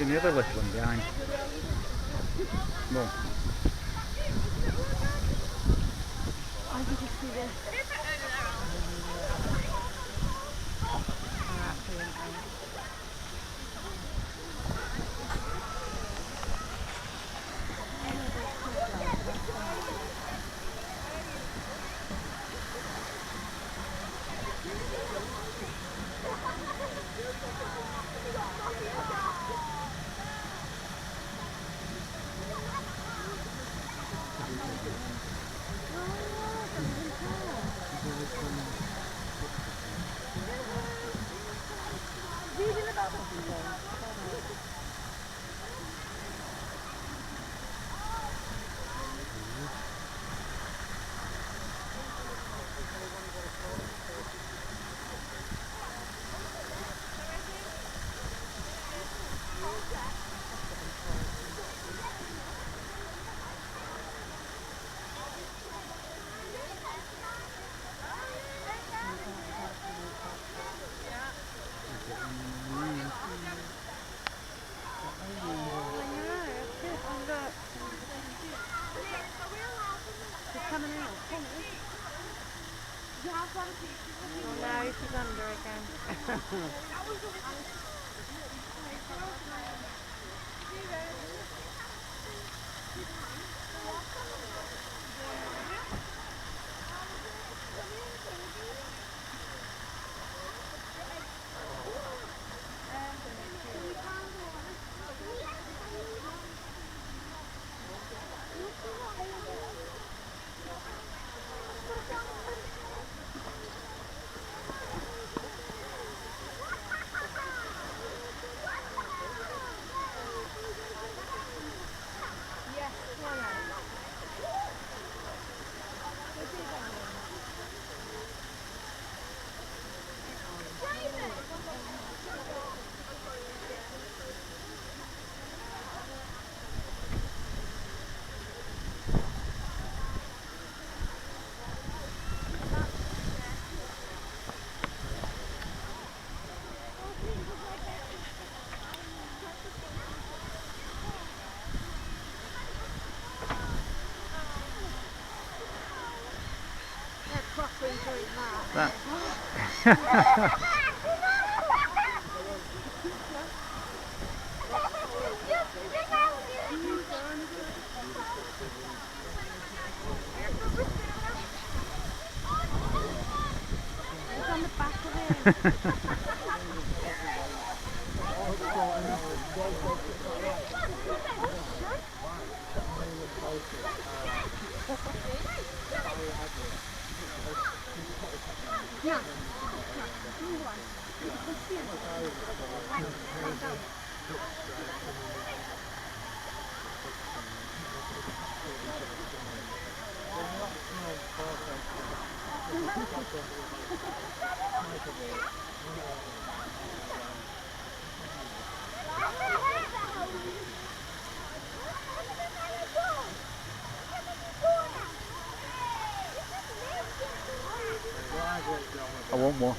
see the other little one behind. No. I did you see this? Oh no, she's under again. That. It's on the back of it. Yeah. I want more.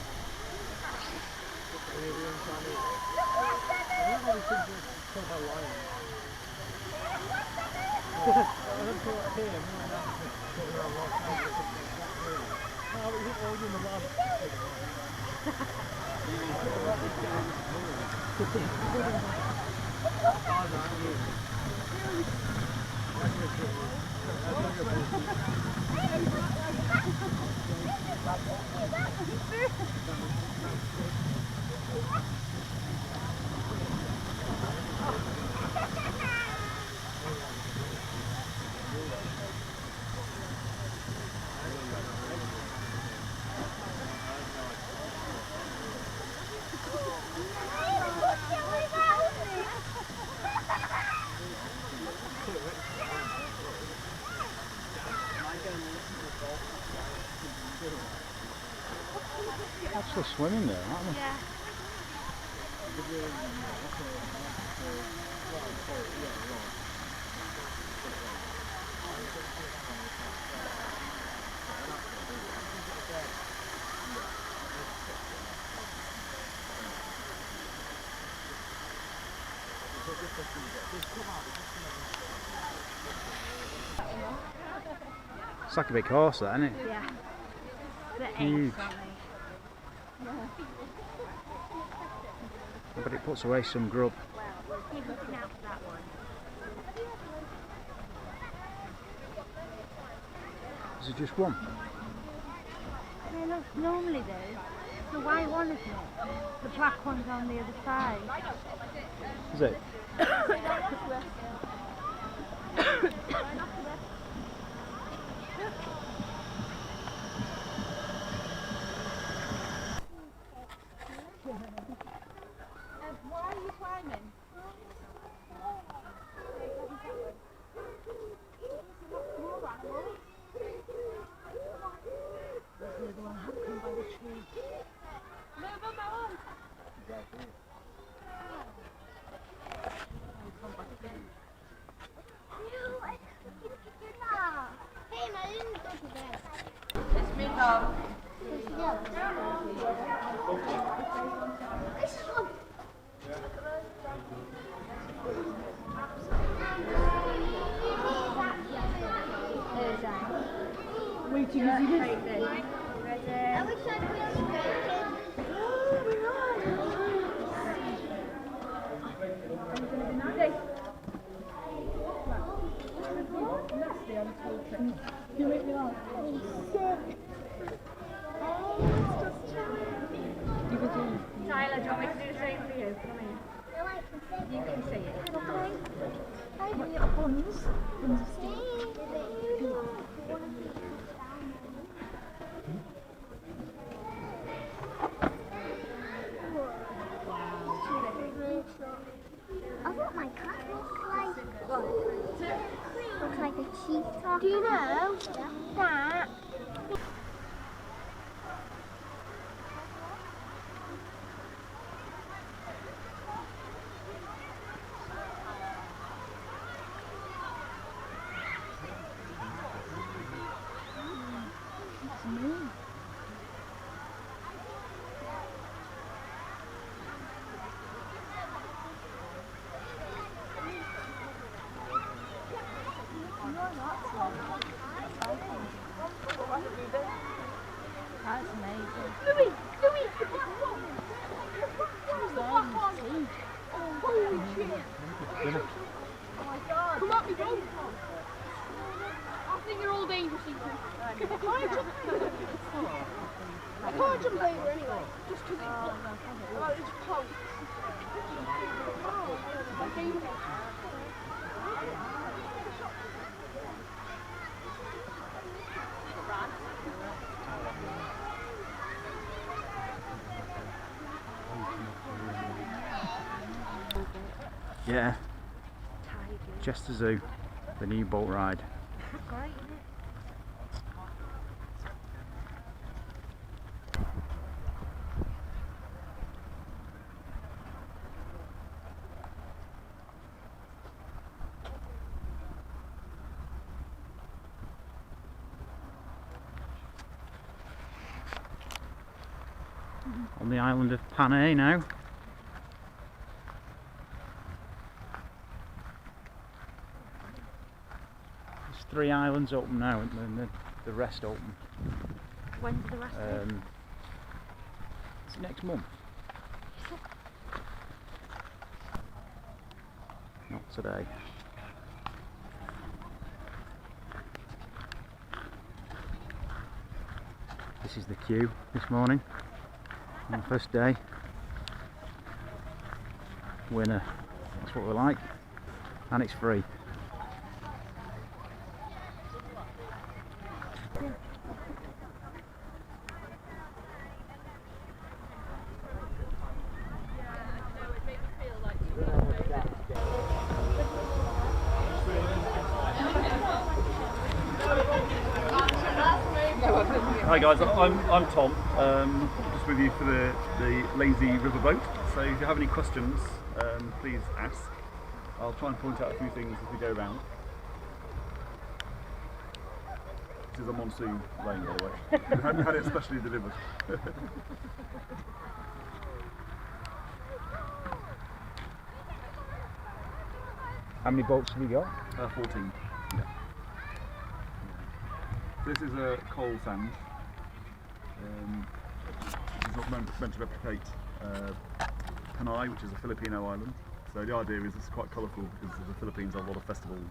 Actually swimming there, aren't they? Yeah. It's like a big horse, that, isn't it? Yeah. The Huge. eggs. But it puts away some grub. Well, keep looking out for that one. Is it just one? Yeah, look, normally though, the white one isn't it? The black one's on the other side. Is it? Why are you climbing? There's the other one hanging by the tree. Move on, Hey, I didn't go to bed. It's me now. Wait till you see this. I wish I could have Tyler, do you want me to do the same for you? Come here. You can see it. I thought my cat looks like a cheetah. Do you know that? That's amazing. Louis! Holy shit! Come up, you go! I think you're all dangerous, Ethan. I can't jump over anyway, just because it's close. Yeah. Chester Zoo, the new boat ride. Great, isn't it? On the island of Panay now. There's 3 islands open now and then the rest open. When's the rest of it? It's next month. Not today. This is the queue this morning on the first day. Winner, that's what we like, and it's free. Hi guys, I'm Tom, just with you for the Lazy River Boat. So if you have any questions, please ask. I'll try and point out a few things as we go around. This is a monsoon rain, by the way. We had it specially delivered. How many bolts have you got? 14. Yeah. This is a coral sand. It's not meant to replicate Panay, which is a Filipino island. So the idea is it's quite colourful because the Philippines have a lot of festivals.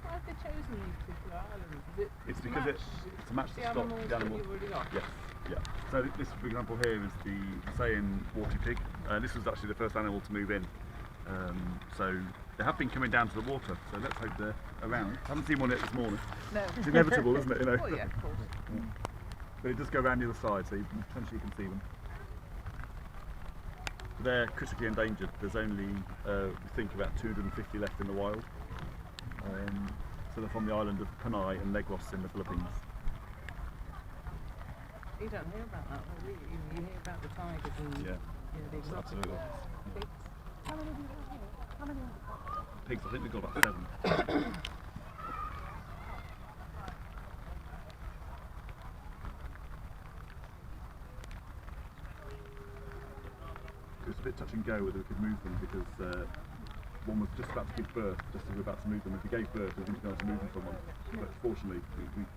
Why have they chosen these particular islands? Is it It's because it's to match the stock, animals the that animal. you've already got? Yes, yeah. So this, for example, here is the Visayan water pig. This was actually the first animal to move in. So they have been coming down to the water. So let's hope they're around. I haven't seen one yet this morning. No. It's inevitable, isn't it? You know. Oh yeah, of course. But it does go around the other side, so potentially you can see them. They're critically endangered. There's only, we think, about 250 left in the wild. So they're from the island of Panay and Negros in the Philippines. You don't hear about that, though, do you? You hear about the tigers and Yeah, the exotic absolutely. pigs. How many do you have here? How many? Pigs, I think we've got about 7. It was a bit touch and go whether we could move them because one was just about to give birth, just as we were about to move them. If we gave birth, we wouldn't be able to move them from one. But fortunately,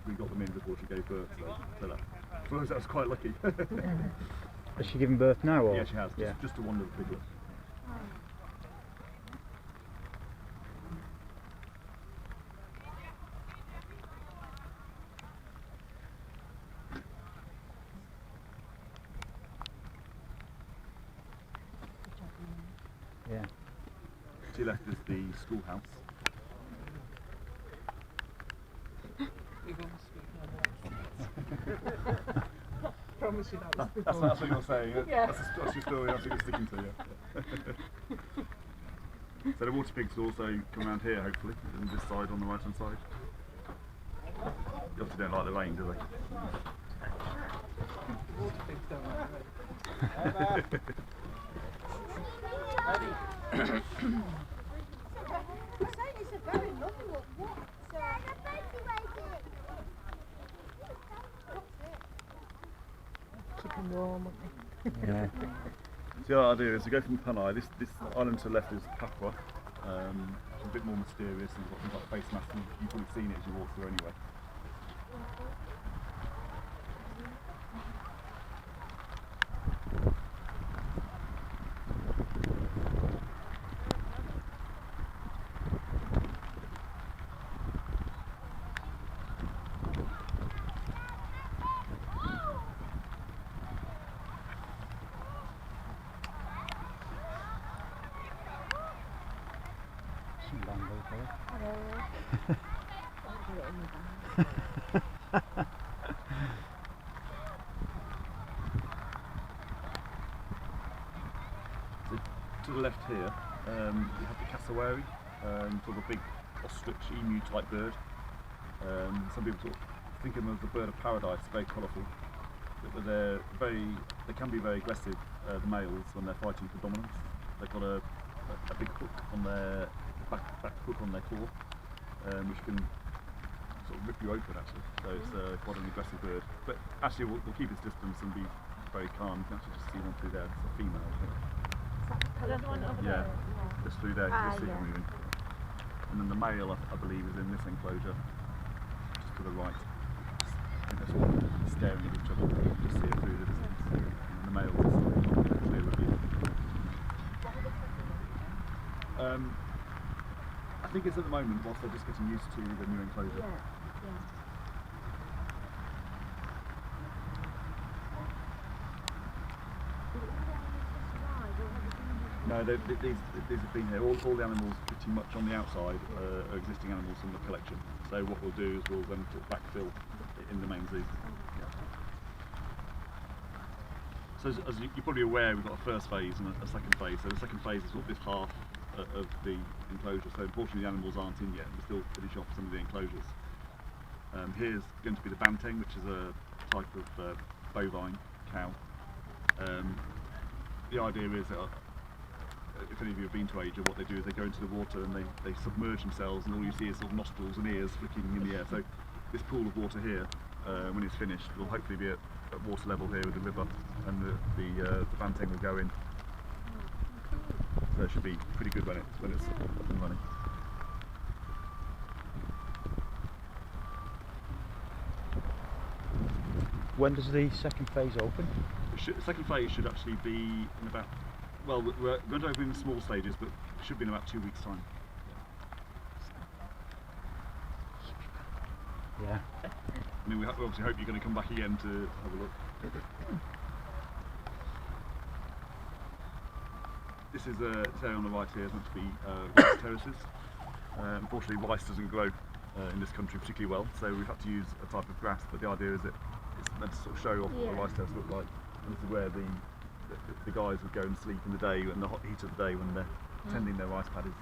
we got them in before she gave birth, so that, for us, that was quite lucky. Has she given birth now? Or? Yeah, she has, Yeah. just to one little piglet. Yeah. To left is the schoolhouse. We've all speaking on Promise you that was That's before. what you're saying. Yeah. That's your story. That's what you're sticking to. Yeah. So the water pigs will also come around here, hopefully, on this side, on the right-hand side. You obviously don't like the rain, do they? Water pigs don't like it. It's a very lovely one. What? Keep them warm, won't they? Yeah. So the idea is to go from Panay. This island to the left is Papua. It's a bit more mysterious and got things like face masks. You've probably seen it as you walk through anyway. Some bamboo colour. So to the left here, you have the cassowary, sort of a big ostrich, emu type bird. Some people sort of think of them as the bird of paradise, very colourful. But they can be very aggressive, the males, when they're fighting for dominance. They've got a big hook on their back hook on their claw, which can sort of rip you open actually. So it's quite an aggressive bird. But actually we'll keep its distance and be very calm. You can actually just see one through there. It's a female, I think. Yeah, just through there. You can see it moving. And then the male, I believe, is in this enclosure, just to the right. I think they're sort of staring at each other. You can just see it through the distance. And the male is clear of view. I think it's at the moment whilst they're just getting used to the new enclosure. No, these have been here. All the animals pretty much on the outside are existing animals from the collection. So what we'll do is we'll then sort of backfill in the main zoo. So as you're probably aware, we've got a first phase and a second phase. So the second phase is sort of this half of the enclosure. So unfortunately the animals aren't in yet. We're still finishing off some of the enclosures. Here's going to be the banteng, which is a type of bovine cow. The idea is that if any of you have been to Asia, what they do is they go into the water and they submerge themselves, and all you see is sort of nostrils and ears flicking in the air. So this pool of water here, when it's finished, will hopefully be at water level here with the river, and the Banteng will go in. So it should be pretty good when it's up and running. When does the second phase open? The second phase should actually be in about, well, we're going to open in small stages, but it should be in about 2 weeks' time. Yeah. I mean, we obviously hope you're going to come back again to have a look. This is this area on the right here is meant to be rice terraces. Unfortunately, rice doesn't grow in this country particularly well, so we've had to use a type of grass, but the idea is that it's meant to sort of show off what a rice terrace looks like. And this is where the guys would go and sleep in the day, in the hot heat of the day when they're tending their rice paddies.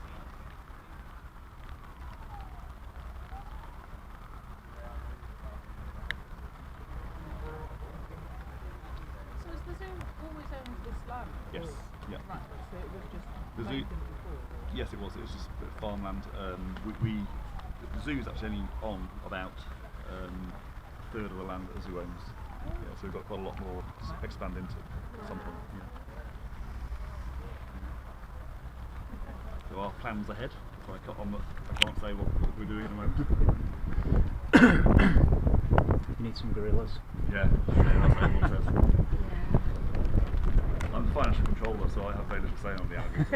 So is the zoo always owned this land? Yes, Or- yeah. Right, so it was just The zoo- vacant before. Yes, it was. It was just a bit of farmland. The zoo is actually only on about a third of the land that the zoo owns. Yeah, so we've got quite a lot more to expand into at some point. Yeah. So our plans ahead. So I can't say what we're doing at the moment. You need some gorillas. Yeah, that's what everyone says. I'm the financial controller, so I have very little say on the alligators.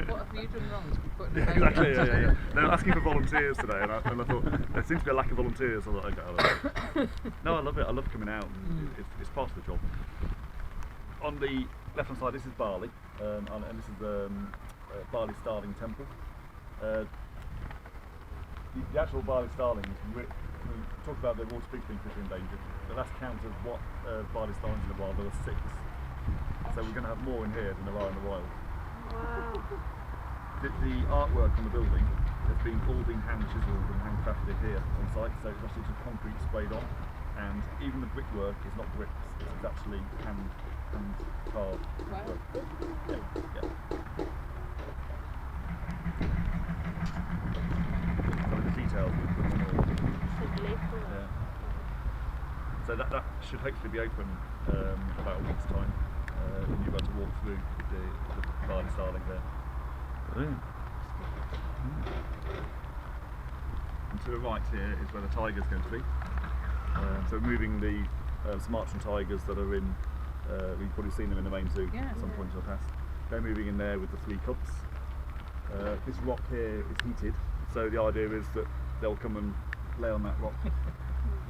What have you done wrong to be putting Yeah, exactly, yeah. They were asking for volunteers today, and I thought there seems to be a lack of volunteers. I thought, okay, I'll have it. No, I love it. I love coming out. And it's part of the job. On the left-hand side, this is Bali, and this is Bali Starling Temple. The actual Bali starlings, we talked about the water pig being in danger. The last count of what Bali starlings in the wild, there were 6. So we're going to have more in here than there are in the wild. Wow. The artwork on the building has all been hand chiseled and handcrafted here on site, so it's actually just concrete sprayed on, and even the brickwork is not bricks, it's actually hand carved brickwork. Yeah. So the details are phenomenal. Yeah. So that should hopefully be open about a week's time. And you'll be able to walk through the Bali starling there. Brilliant. And to the right here is where the tiger's going to be. So we're moving the Sumatran tigers that are in, we've probably seen them in the main zoo at some point in the past. They're moving in there with the flea cubs. This rock here is heated, so the idea is that they'll come and lay on that rock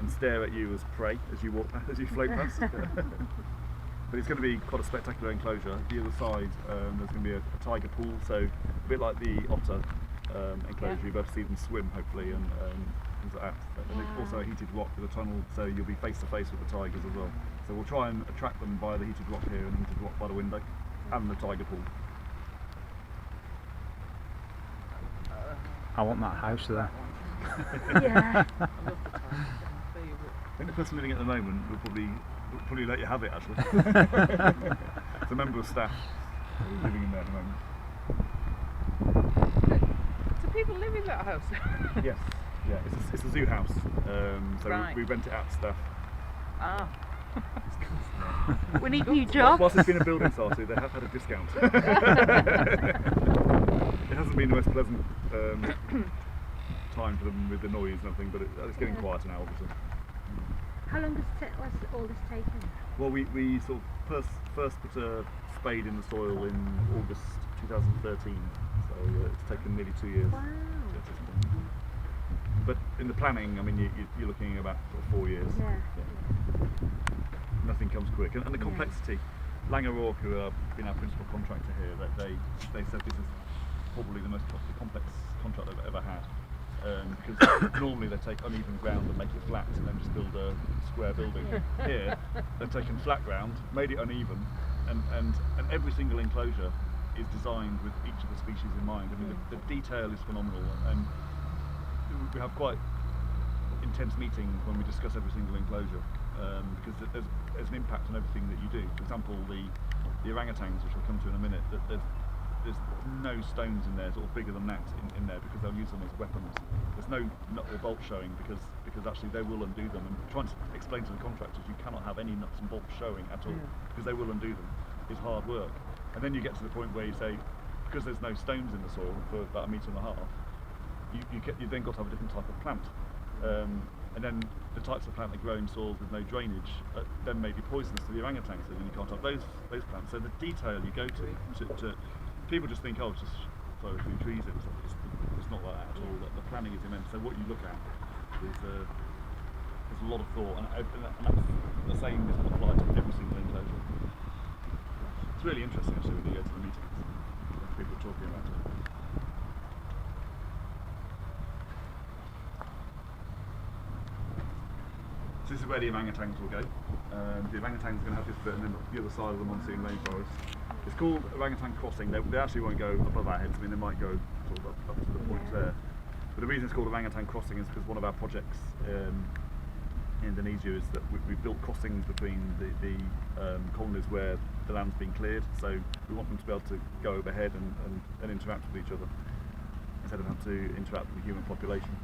and stare at you as prey as you walk, as you float past. But it's going to be quite a spectacular enclosure. The other side, there's going to be a tiger pool, so a bit like the otter enclosure. You'll be able to see them swim, hopefully, and things like that. And there's also a heated rock with a tunnel, so you'll be face to face with the tigers as well. So we'll try and attract them by the heated rock here and the heated rock by the window, and the tiger pool. I want that house there. Yeah. I love the time. I think the person living at the moment will probably let you have it, actually. It's a member of staff living in there at the moment. Do people live in that house? Yes, yeah, it's a zoo house, so Right. we rent it out to staff. Ah. We need new jobs. Whilst it's been a building society, they have had a discount. It hasn't been the most pleasant time for them with the noise and everything, but it's getting quieter now, obviously. How long was all this taken? Well, we sort of first put a spade in the soil in August 2013, so it's taken nearly 2 years. Wow. at this point. But in the planning, I mean, you're looking at about sort of 4 years. Yeah. Nothing comes quick, and the complexity. Langer O'Rourke, who have been our principal contractor here, that they said this is probably the most complex contract they've ever had. Because normally they take uneven ground and make it flat and then just build a square building. Here, they've taken flat ground, made it uneven, and every single enclosure is designed with each of the species in mind. I mean, the detail is phenomenal, and we have quite intense meetings when we discuss every single enclosure, because there's an impact on everything that you do. For example, the the orangutans, which I'll come to in a minute, that there's no stones in there, sort of bigger than that in there, because they'll use them as weapons. There's no nut or bolt showing because actually they will undo them. And trying to explain to the contractors you cannot have any nuts and bolts showing at all because they will undo them is hard work. And then you get to the point where you say, because there's no stones in the soil for about 1.5 meters, you then got to have a different type of plant. And then the types of plant that grow in soils with no drainage then may be poisonous to the orangutans, and you can't have those plants. So the detail you go to people just think, oh, just throw a few trees in. It's not like that at all. The planning is immense. So what you look at is there's a lot of thought, and that's the same is applied to every single enclosure. It's really interesting actually when you go to the meetings when people are talking about it. So this is where the orangutans will go. The orangutans are going to have this bit, and then the other side of the monsoon rainforest. It's called orangutan crossing. They actually won't go above our heads. I mean, they might go sort of up to the point there. But the reason it's called orangutan crossing is because one of our projects in Indonesia is that we've built crossings between the colonies where the land's been cleared. So we want them to be able to go overhead and interact with each other instead of having to interact with the human population.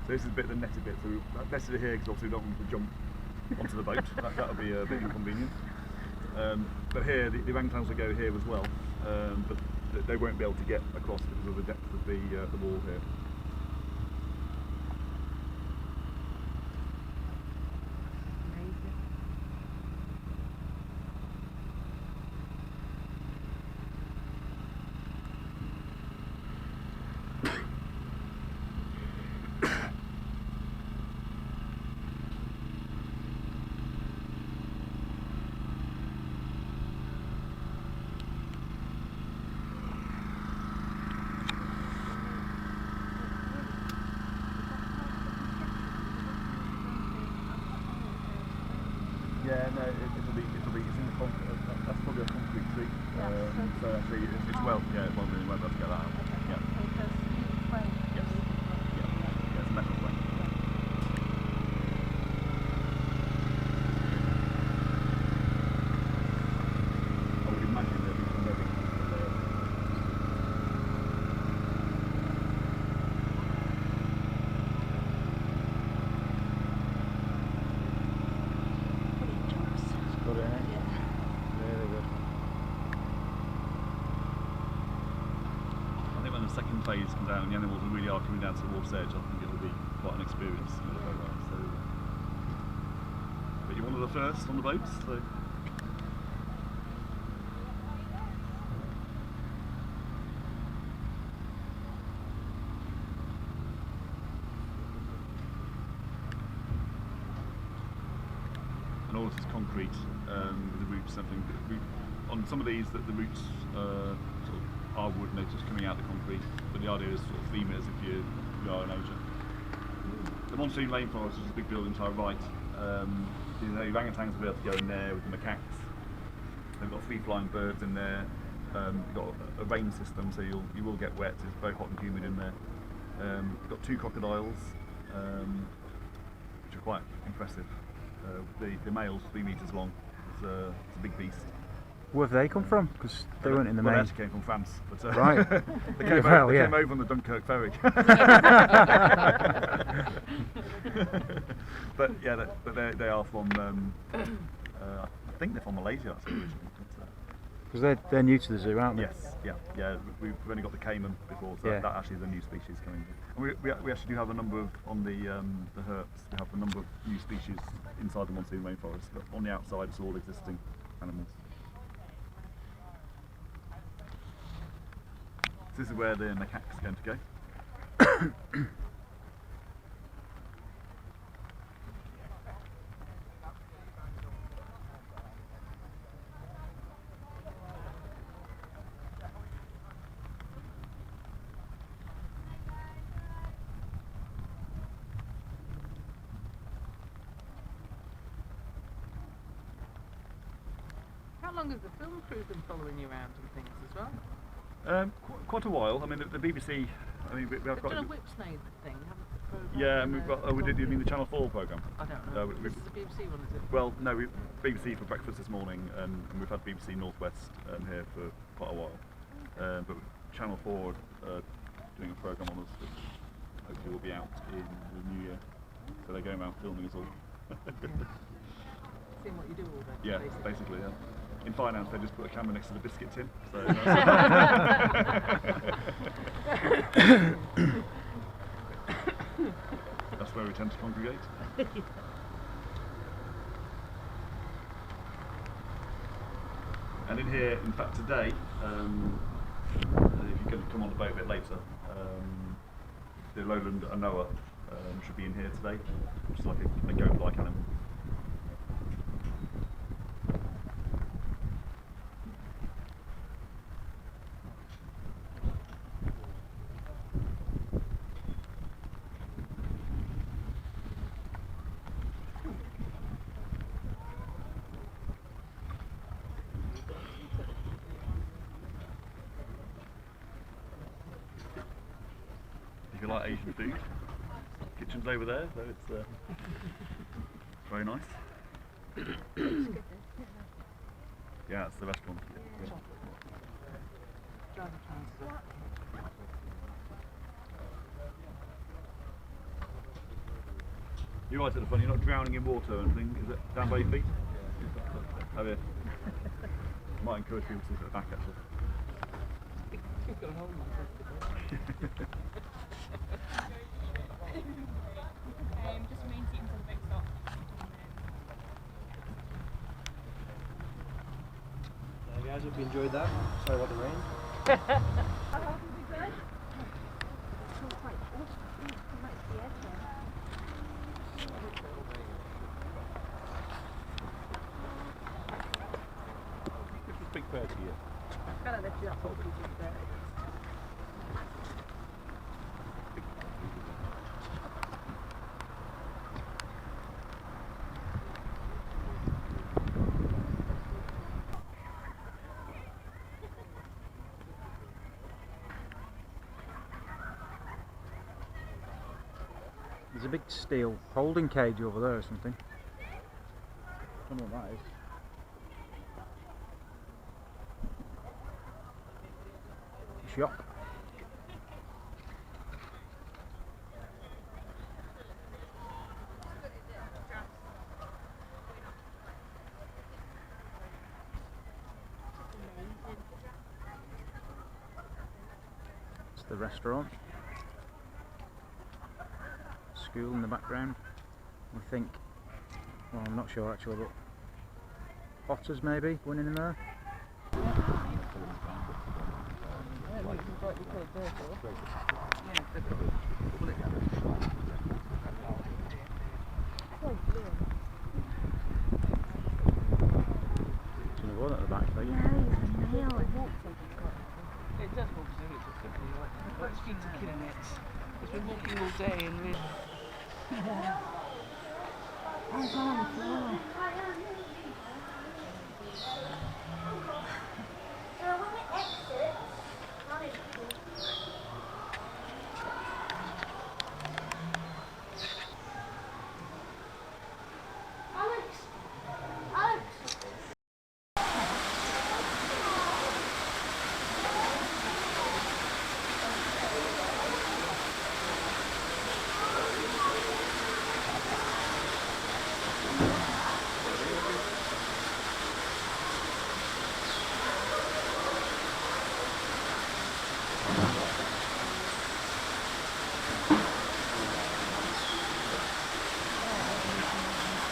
So this is a bit of the netted bit. So we've nested it here because obviously we don't want them to jump onto the boat. That would be a bit inconvenient. But here, the orangutans will go here as well, but they won't be able to get across because of the depth of the wall here. Yeah, no, it'll be it's in the concrete. That's probably a concrete tree. So actually, it's well, yeah, well, really well able to get that out. Yeah. Yes. Yeah, it's a metal frame. I would imagine there'll be some webbing there. Got it in it? Yeah. Really good. I think when the second phase comes out and the animals really are coming down to the water's edge, I think it'll be quite an experience. So, but you're one of the first on the boats, so. And all this is concrete with the roots. Something on some of these that the roots sort of are wood and they're just coming out of the concrete. But the idea is sort of theme it as if you are in Asia. The monsoon rainforest is a big building to our right. The orangutans will be able to go in there with the macaques. They've got free-flying birds in there. You've got a rain system, so you will get wet. It's very hot and humid in there. You've got 2 crocodiles, which are quite impressive. The male's 3 meters long. It's a big beast. Where have they come from? Because they weren't in the Well, main. they actually came from France, but Right. they came over on the Dunkirk ferry. But yeah, they are from. I think they're from Malaysia actually originally. Because they're new to the zoo, aren't they? Yes, yeah. We've only got the caiman before, so Yeah. that actually is a new species coming in. And we actually do have a number of on the herps. We have a number of new species inside the monsoon rainforest, but on the outside it's all existing animals. So this is where the macaques are going to go. How long has the film crew been following you around and things as well? Quite a while. I mean, the BBC. I mean, we have They've quite. done a whipsnade thing, haven't they? Yeah, and we've got. Oh, we did. You mean the Channel 4 programme? I don't know. we- This is the BBC one, is it? Well, no, BBC for breakfast this morning, and we've had BBC Northwest here for quite a while. But Channel 4 are doing a programme on us, which hopefully will be out in the new year. So they're going around filming us all. Seeing what you do all day. Yeah, basically, yeah. In finance, they just put a camera next to the biscuit tin. So that's where we tend to congregate. And in here, in fact, today, if you're going to come on the boat a bit later, the lowland anoa should be in here today, which is like a goat-like animal. If you like Asian food, kitchen's over there, so it's very nice. Yeah, it's the restaurant. Yeah. Driving transport. You're right at the front, you're not drowning in water or anything, is it? Down by your feet? Have you? Might encourage people to sit at the back actually. You've got a hole in my Just remain seated until the boat stops. Guys, hope you enjoyed that. Sorry about the rain. Just a big prayer to you. Kind of left you that whole piece of there. There's a big steel holding cage over there or something. Don't know what that is. Shop. It's the restaurant. School in the background. I think, well, I'm not sure actually, but otters maybe going in there. Do you know what at the back there? Yeah, he's nailing. It does walk through it, just simply like streets are killing it. It's been walking all day and we're Oh, God, on the floor.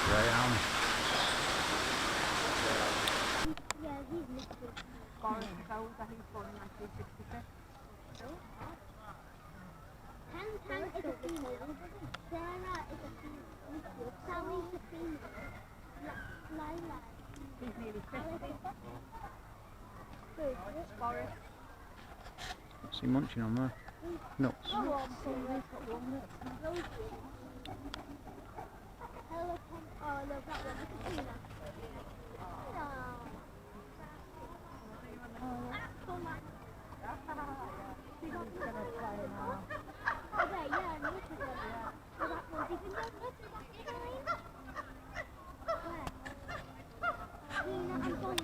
Greyhound. Yeah, he's literally Boris Gold, I think, born in 1966. Tan is a female. Sarah is a female. Sally is a female. Lila. He's nearly 50. Boris. What's he munching on there? Nuts. Oh, so he's got one that's